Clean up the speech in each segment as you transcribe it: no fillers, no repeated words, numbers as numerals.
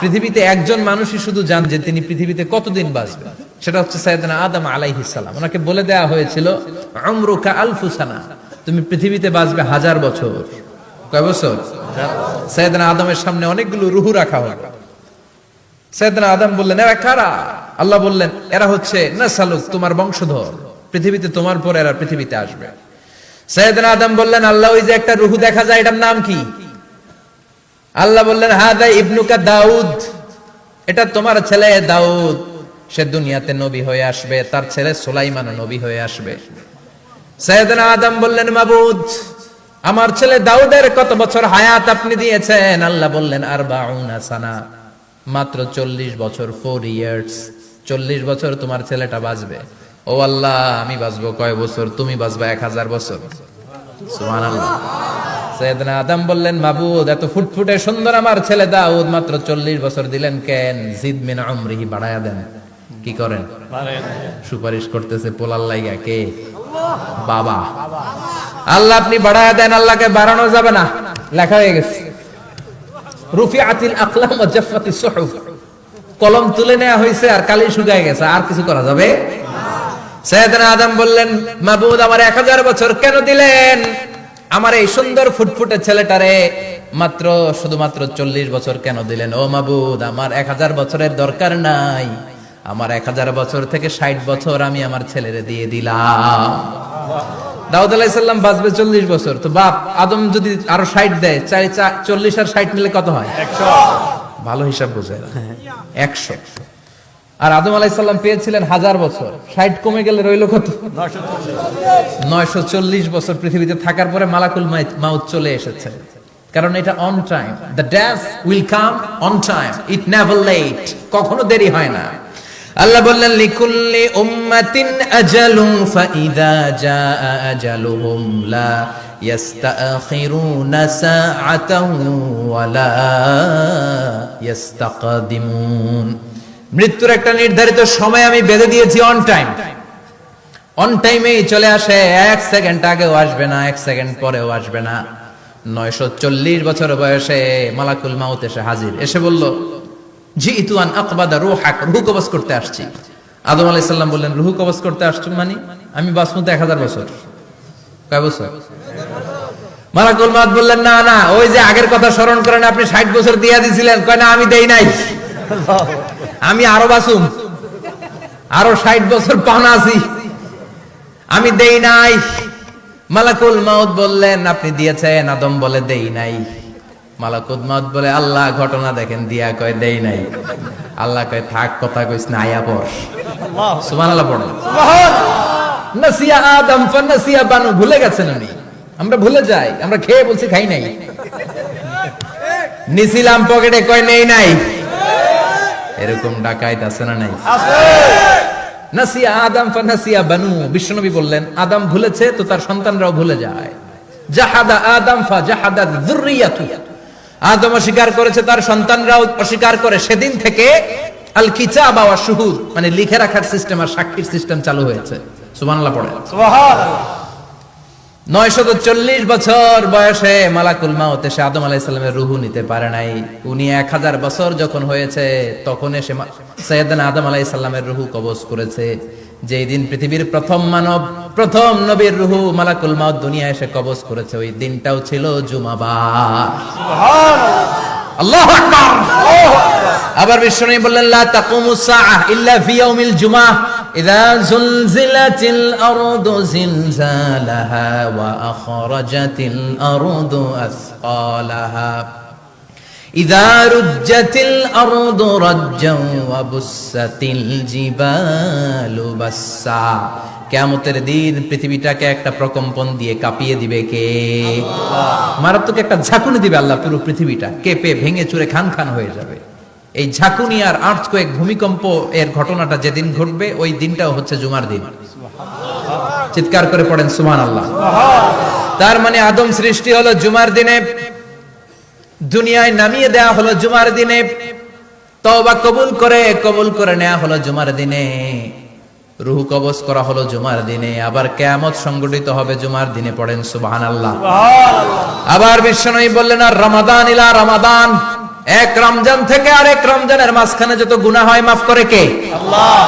পৃথিবীতে একজন মানুষই শুধু জান যে তিনি পৃথিবীতে কতদিন বাঁচবেন, সেটা হচ্ছে সাইয়েদনা আদম আলাইহিস সালাম। ওনাকে বলে দেয়া হয়েছিল উমরুকা আলফু সানা, তুমি পৃথিবীতে বাঁচবে 1000 বছর। কয় বছর? সাইয়েদনা আদমের সামনে অনেকগুলো রূহ রাখা হলো। সাইয়েদনা আদম বললেন, এরা কারা? আল্লাহ বললেন, এরা হচ্ছে নাসালুক, তোমার বংশধর, পৃথিবীতে তোমার পর এরা পৃথিবীতে আসবে। সাইয়েদনা আদম বললেন, আল্লাহ ওই যে একটা রূহ দেখা যায়, এটার নাম কি? আল্লাহ বললেন, হাদা ইবনুকা দাউদ, এটা তোমার ছেলে দাউদ, সে দুনিয়াতে নবী হয়ে আসবে, তার ছেলে সুলাইমান নবী হয়ে আসবে। সাইয়েদনা আদম বললেন, মাবুদ, আমার ছেলে দাউদের কত বছর হায়াত আপনি দিয়েছেন? আল্লাহ বললেন, 40 সানা, মাত্র 40 বছর, 4 ইয়ার্স, 40 বছর তোমার ছেলেটা বাঁচবে। ও আল্লাহ, আমি বাঁচবো কয় বছর? তুমি বাঁচবা 1000 বছর। সুবহানাল্লাহ। সাইয়েদনা আদম বললেন, মাবুদ, এত ফুটফুটে সুন্দর আমার ছেলে দাউদ, মাত্র 40 বছর দিলেন কেন? জিদ মিন উমরিহি, বাড়ায়া দেন। কি করেন? সুপারিশ করতেছে পোলার লাইগা কে? বাবা। আল্লাহ আপনি বাড়ায়া দেন। আল্লাহকে বাড়ানো যাবে না, লেখা হয়ে গেছে, রুফিআতিল আকলাম ওয়া জাফফাতিস সুহুফ, কলম তুলে নেওয়া হয়েছে আর কালি শুকায় গেছে, আর কিছু করা যাবে না। সাইয়েদনা আদম বললেন, মাবুদ, আমার 1000 বছর কেন দিলেন? আমার এই সুন্দর ফুটফুটে ছেলেটারে মাত্র শুধুমাত্র 40 বছর কেন দিলেন? ও মাবুদ, আমার 1000 বছরের দরকার নাই, আমার 1000 বছর থেকে 60 বছর আমি আমার ছেলেরে দিয়ে দিলাম। দাউদ আলাইহিস সালাম বাঁচবে 40 বছর, তো বাপ আদম যদি আরো 60 দেয়, 40 আর 60 মিলে কত হয়? 100। ভালো হিসাব বোঝায়, 100। আর আদম আলাইহিস সালাম পেয়েছিলেন 1000 বছর, 60 কমে গেলে রইল কত? 940 বছর পৃথিবীতে থাকার পরে মালাকুল মাউত চলে এসেছে, কারণ এটা on time. The death will come on time, it never late, কখনো দেরি হয় না। আল্লাহ বললেন, লিকুল্লি উম্মাতিন আজালুন ফাইদা জাআ আজালুহুম লা ইস্তাখিরুনা সাআতান ওয়া লা ইস্তাকদিমুন। মৃত্যুর একটা নির্ধারিত সময় আমি বেঁধে দিয়েছি, অন টাইম, অন টাইমেই চলে আসে, 1 সেকেন্ড আগেও আসবে না, 1 সেকেন্ড পরেও আসবে না। 940 বছর বয়সে মালাকুল মাউত এসে হাজির, এসে বলল, জিইতু আন আকবাদা রূহাক, রূহ কবজ করতে আসছি। আদম আলাইহিস সালাম বললেন, রূহ কবজ করতে আসছো মানে? আমি বাঁচবো তো 1000 বছর। কয় বছর? মালাকুল মাউত বললেন, না না, ওই যে আগের কথা স্মরণ করেন, আপনি 60 বছর দিয়া দিছিলেন। কয় না, আমি দেই নাই, আমি আরো বাঁচুম, আরো 60 বছর পাওনা আছি, আমি দেই নাই। মালাকুল মাউত বললেন, আপনি দিয়েছেন? আদম বলে, দেই নাই। মালাকুল মাউত বলে, আল্লাহ ঘটনা দেখেন, দিয়া কয় দেই নাই। আল্লাহ কয়, থাক, কথা কইস না, আয়া পড়। সুবহানাল্লাহ পড়েন। নাসিয়া আদম ফানাসিয়া বানু, ভুলে গেছেন উনি। আমরা ভুলে যাই, আমরা খেয়ে বলছি খাই নাই, নিছিলাম পকেটে, কয় নেই নাই। এরকম ডাকাইত আছে না নাই? আছে। নাসিয়া আদম ফানাসিয়া বানু, বিশ্বনবী বললেন, আদম ভুলেছে তো তার সন্তানরাও ভুলে যায়। জাহাদা আদম ফাজাহাদাত যুররিয়াতু, আদম অস্বীকার করেছে, তার সন্তানরাও অস্বীকার করে। সেদিন থেকে আল কিতাবা ওয়া শুহুদ, মানে লিখে রাখার সিস্টেম আর সাক্ষীর সিস্টেম চালু হয়েছে। সুবহানাল্লাহ পড়ে। সুবহানাল্লাহ। 940 বছর বয়সে মালাকুল মাউত এসে আদম আলাইহিস সালামের রূহ নিতে পারে নাই। উনি 1000 বছর যখন হয়েছে তখন এসে সাইয়েদনা আদম আলাইহিস সালামের রূহ কবজ করেছে। যেই দিন পৃথিবীর প্রথম মানব, প্রথম নবীর রূহ মালাকুল মাউত দুনিয়া এসে কবজ করেছে, ওই দিনটাও ছিল জুমাবার। সুবহানাল্লাহ, আল্লাহু আকবার। আবার বিশ্বনবী বললেন, লা তাকুমুস সাআহ ইল্লা ফি ইয়াউমিল জুমআহ ইযা যুলজিলাতিল আরদু জিলজালাহা ওয়া আখরাজাতিল আরদু আসকালাহা ইযা রুজ্জাতিল আরদু রাজ্জান ওয়া বুসাতিল জিবালু বাসসা। কিয়ামতের দিন পৃথিবীটাকে একটা প্রকম্পন দিয়ে কাঁপিয়ে দিবে কে? আল্লাহ। মারাত্মক একটা ঝাঁকুনি দিবে আল্লাহ, পুরো পৃথিবীটা কেঁপে ভেঙে চুরে খান খান হয়ে যাবে। এই ঝাঁকুনি আর আর্থকোয়েক, ভূমিকম্প এর ঘটনাটা যেদিন ঘটবে ওই দিনটাও হচ্ছে জুমার দিন। চিৎকার করে পড়েন সুবহানাল্লাহ। তার মানে আদম সৃষ্টি হলো জুমার দিনে, দুনিয়ায় নামিয়ে দেয়া হলো জুমার দিনে, তওবা কবুল করে নেওয়া হলো জুমার দিনে, রূহ কবজ করা হলো জুমার দিনে, আবার কিয়ামত সংগঠিত হবে জুমার দিনে। পড়েন সুবহানাল্লাহ। আবার বিশ্বনবী বললেন, আর রমাদান ইলা রমাদান, এক রমজান থেকে আরেক রমজানের মাঝখানে যত গুনাহ হয় মাফ করে কে? আল্লাহ।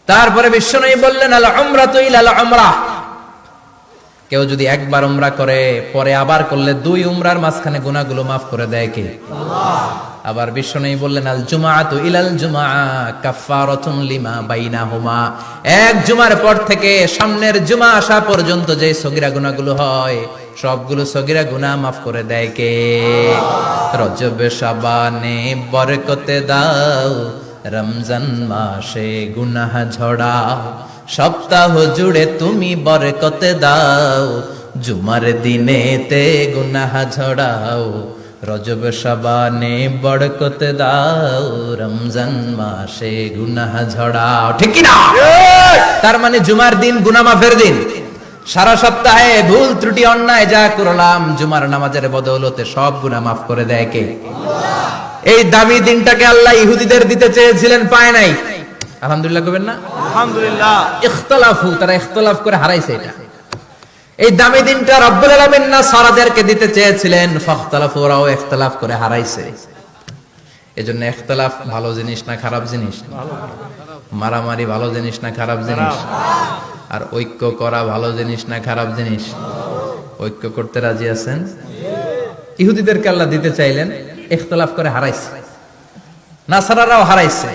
তারপরে বিশ্বনবী বললেন আল উমরাতু ইলাল উমরাহ, কেউ যদি একবার উমরা করে পরে আবার করলে 2 উমরার মাঝখানে গুনাহগুলো মাফ করে দেয় কে? আল্লাহ। আবার বিশ্বনবী বললেন আল জুমআতু ইলাল জুমআ কাফফারাতুন লিমা বাইনাহুমা, এক জুমার পর থেকে সামনের জুমা আসা পর্যন্ত যে সগীরা গুনাহগুলো হয় সবগুলো সগীরা গুনাহ মাফ করে দেয় কে? রজব শাবানে বরকতে দাও, রমজান মাসে গুনাহ ঝড়াও, সপ্তাহ জুড়ে তুমি বরকতে দাও, জুমার দিনেতে গুনাহ ঝড়াও, রজব শাবানে বরকতে দাও, রমজান মাসে গুনাহ ঝড়াও। ঠিক কি না? তার মানে জুমার দিন গুনাহ মাফের দিন। সারা সপ্তাহে ভুল ত্রুটি অন্যায় যা করলাম জুমার নামাজের বদৌলতে সব গুনাহ মাফ করে দেয় কে? আল্লাহ। এই দামি দিনটাকে আল্লাহ ইহুদিদের দিতে চেয়েছিলেন, পায় নাই। আলহামদুলিল্লাহ কবেন না? আলহামদুলিল্লাহ। ইখতিলাফু, তারা ইখতিলাফ করে হারাইছে এটা। এই দামি দিনটা রব্বুল আলামিন নাসারাদেরকে দিতে চেয়েছিলেন, ফাখতালাফু, ওরাও ইখতিলাফ করে হারাইছে। এজন্য ইখতিলাফ ভালো জিনিস না খারাপ জিনিস? মারামারি ভালো জিনিস না খারাপ জিনিস? আর ঐক্য করা ভালো জিনিস না খারাপ জিনিস? ঐক্য করতে রাজি আছেন? ইহুদিদেরকে আল্লাহ দিতে চাইলেন, ইখতিলাফ করে হারাইছে। নাসারারাও হারাইছে।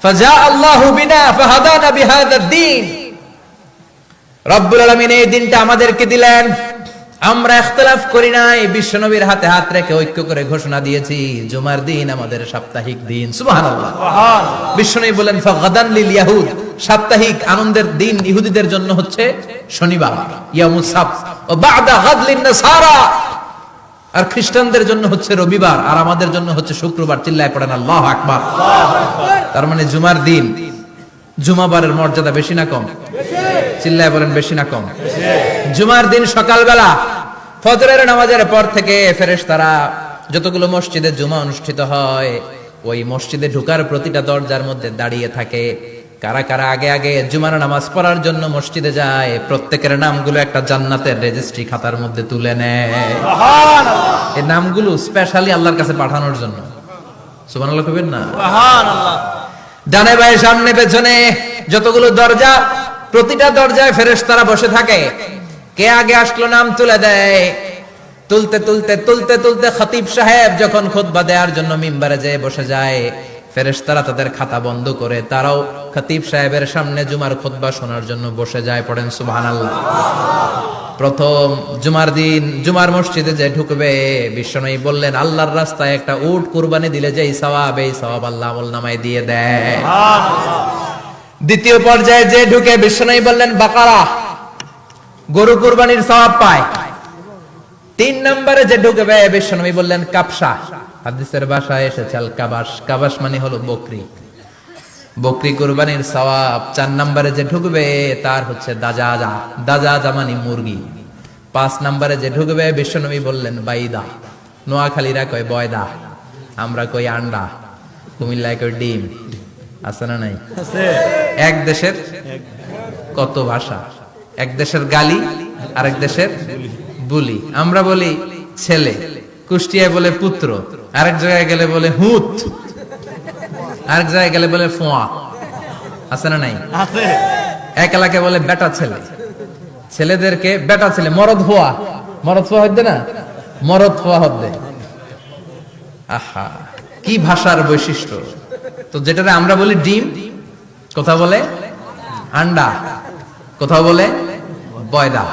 ফাজা আল্লাহু বিনা ফাহাদানা বিহাদাদ দ্বীন, রব্বুল আলামিন এই দিনটা আমাদেরকে দিলেন, আমরা ইখতিলাফ করি নাই, বিশ্বনবীর হাতে হাত রেখে ঐক্য করে ঘোষণা দিয়েছি জুমার দিন আমাদের সাপ্তাহিক দিন। সুবহানাল্লাহ। বিশ্বনবী বলেন ফাগাদান লিল ইয়াহুদ, সাপ্তাহিক আনন্দের দিন ইহুদিদের জন্য হচ্ছে শনিবার, ইয়ামুস সাবত, ও বাদা গাদ লিন নাসারা, আর খ্রিস্টানদের জন্য হচ্ছে রবিবার, আর আমাদের জন্য হচ্ছে শুক্রবার। চিল্লায় পড়েন আল্লাহু আকবার। তার মানে জুমার দিন, জুমাবারের মর্যাদা বেশি না কম? চিল্লায় বলেন বেশি না কম? জুমার দিন সকালবেলা ফজরের নামাজের পর থেকে ফেরেশতারা যতগুলো মসজিদে জুমা অনুষ্ঠিত হয় ওই মসজিদে ঢোকার প্রতিটা দরজার মধ্যে দাঁড়িয়ে থাকে। কারা কারা আগে আগে জুমার নামাজ পড়ার জন্য মসজিদে যায়, প্রত্যেকের নামগুলো একটা জান্নাতের রেজিস্ট্রি খাতার মধ্যে তুলে নেয়। সুবহানাল্লাহ। এই নামগুলো স্পেশালি আল্লাহর কাছে পাঠানোর জন্য। সুবহানাল্লাহ কইবেন না? সুবহানাল্লাহ। ডানে বায়ে সামনে পেছনে যতগুলো দরজা, প্রতিটা দরজায় ফেরেশতারা বসে থাকে। কে আগে আসলো নাম তুলে দেয়। তুলতে তুলতে তুলতে তুলতে খতিব সাহেব যখন খুতবা দেওয়ার জন্য মিম্বারে যেয়ে বসে যায়, ফেরেশতারা তাদের খাতা বন্ধ করে তারাও খতিব সাহেবের সামনে জুমার খুতবা শোনার জন্য বসে যায়। পড়েন সুবহানাল্লাহ। প্রথম জুমার দিন জুমার মসজিদে যে ঢুকবে, বিশ্বনবী বললেন আল্লাহর রাস্তায় একটা উট কুরবানি দিলে যেই সওয়াব, এই সওয়াব আল্লাহ আমলনামায় দিয়ে দেয়। দ্বিতীয় পর্যায়ে যে ঢুকে, বিশ্বনবী বললেন বাকারা, গরু কুরবানির সওয়াব পায়। 3 নম্বরে যে ঢুকবে, বিশ্বনবী বললেন কাবসা, হাদিসের ভাষায় এসেছে আল কাবাস, কাবাস মানে হলো বকরি, বকরি কুরবানির সওয়াব। 4 নম্বরে যে ঢুকবে তার হচ্ছে দাজাজা, দাজাজা মানে মুরগি। 5 নম্বরে যে ঢুকবে, বিশ্বনবী বললেন বাইদা, নোয়াখালীরা কয় বয়দা, আমরা কই আন্ডা, কুমিল্লায় কই ডিম। আছে না নাই? আছে। এক দেশের কত ভাষা, এক দেশের গালি আরেক দেশের বুলি। আমরা বলি ছেলে, কুষ্টিয়ায় বলে পুত্র, আরেক জায়গায় গেলে বলে হুত, আরেক জায়গায় গেলে বলে ফোয়া। আছে না নাই? আছে। এক এলাকায় বলে বেটা ছেলে, ছেলেদেরকে বেটা ছেলে, মরদ হওয়া, মরদ হওয়া হচ্ছে না, মরদ হওয়া হবে। আহা, কি ভাষার বৈশিষ্ট্য। তো যেটাতে আমরা বলি ডিম, কোথাও বলে আন্ডা, কোথাও বলে বয়দা।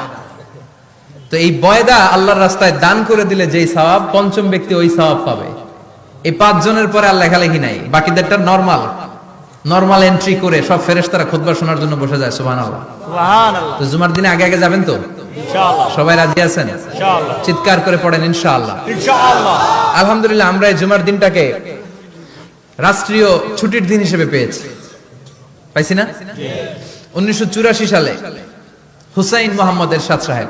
তো এই বয়দা আল্লাহর রাস্তায় দান করে দিলে যেই সওয়াব, পঞ্চম ব্যক্তি ওই সওয়াব পাবে। এই 5 জনের পরে আর লেখালেখি নাই, বাকিদেরটা নরমাল এন্ট্রি করে সব ফেরেশতারা খুতবা শোনার জন্য বসে যায়। সুবহানাল্লাহ। সুবহানাল্লাহ। তো জুমার দিনে আগে আগে যাবেন তো? ইনশাআল্লাহ। সবাই রাজি আছেন? ইনশাআল্লাহ। চিৎকার করে পড়েন ইনশাআল্লাহ। ইনশাআল্লাহ। আলহামদুলিল্লাহ, আমরা এই জুমার দিনটাকে রাষ্ট্রীয় ছুটির দিন হিসেবে পেয়েছি, পাইছি না? 1984 সালে হুসাইন মোহাম্মদ এরশাদ সাহেব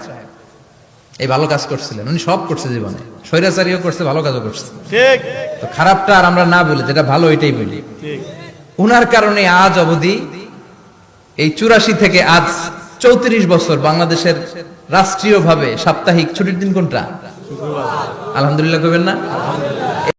এই ভালো কাজ করছিলেন। উনি সব করছে জীবনে, স্বৈরাচারীও করছে, ভালো কাজও করছে। ঠিক। তো খারাপটা আর আমরা না বলি, যেটা ভালো এটাই বলি। ঠিক। উনার কারণে আজ অবধি এই 84 থেকে আজ 34 বছর বাংলাদেশের রাষ্ট্রীয়ভাবে সাপ্তাহিক ছুটির দিন কোনটা? আলহামদুলিল্লাহ কইবেন না?